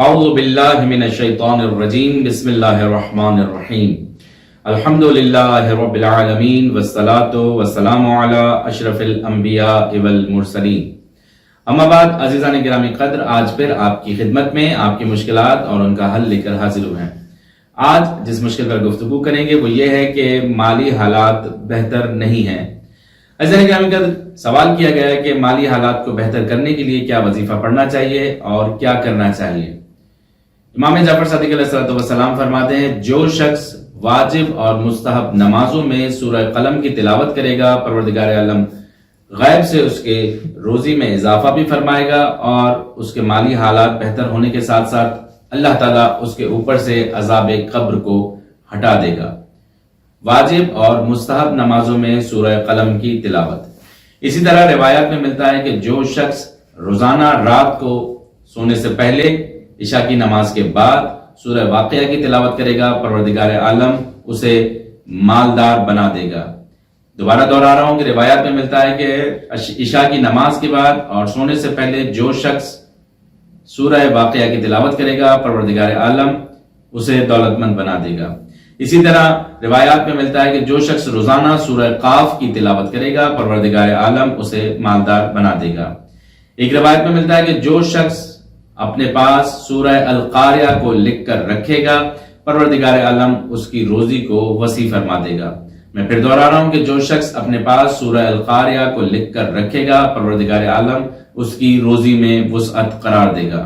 اعوذ باللہ من الشیطان الرجیم بسم اللہ الرحمن الرحیم الحمد للہ رب العالمین والصلاة والسلام علی اشرف الانبیاء والمرسلین. اما بعد عزیزان گرامی قدر، آج پھر آپ کی خدمت میں آپ کی مشکلات اور ان کا حل لے کر حاضر ہوئے ہیں. آج جس مشکل پر گفتگو کریں گے وہ یہ ہے کہ مالی حالات بہتر نہیں ہیں. عزیزان گرامی قدر، سوال کیا گیا ہے کہ مالی حالات کو بہتر کرنے کے لیے کیا وظیفہ پڑھنا چاہیے اور کیا کرنا چاہیے. امام جعفر صادق علیہ السلام فرماتے ہیں، جو شخص واجب اور مستحب نمازوں میں سورہ قلم کی تلاوت کرے گا، پروردگار عالم غیب سے اس کے روزی میں اضافہ بھی فرمائے گا اور اس کے مالی حالات بہتر ہونے کے ساتھ ساتھ اللہ تعالیٰ اس کے اوپر سے عذاب قبر کو ہٹا دے گا. واجب اور مستحب نمازوں میں سورہ قلم کی تلاوت. اسی طرح روایات میں ملتا ہے کہ جو شخص روزانہ رات کو سونے سے پہلے عشاء کی نماز کے بعد سورہ واقعہ کی تلاوت کرے گا، پروردگار عالم اسے مالدار بنا دے گا. دوبارہ دہرا رہا ہوں کہ روایات میں ملتا ہے کہ عشاء کی نماز کے بعد اور سونے سے پہلے جو شخص سورہ واقعہ کی تلاوت کرے گا، پروردگار عالم اسے دولت مند بنا دے گا. اسی طرح روایات میں ملتا ہے کہ جو شخص روزانہ سورہ قاف کی تلاوت کرے گا، پروردگار عالم اسے مالدار بنا دے گا. ایک روایت میں ملتا ہے کہ جو شخص اپنے پاس سورہ القاریہ کو لکھ کر رکھے گا، پروردگار عالم اس کی روزی کو وسیع فرما دے گا. میں پھر دوہرا رہا ہوں کہ جو شخص اپنے پاس سورہ القاریہ کو لکھ کر رکھے گا، پروردگار عالم اس کی روزی میں وسعت قرار دے گا.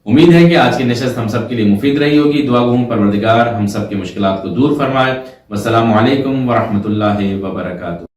امید ہے کہ آج کی نشست ہم سب کے لیے مفید رہی ہوگی. دعا گو ہوں پروردگار ہم سب کی مشکلات کو دور فرمائے. والسلام علیکم ورحمۃ اللہ وبرکاتہ.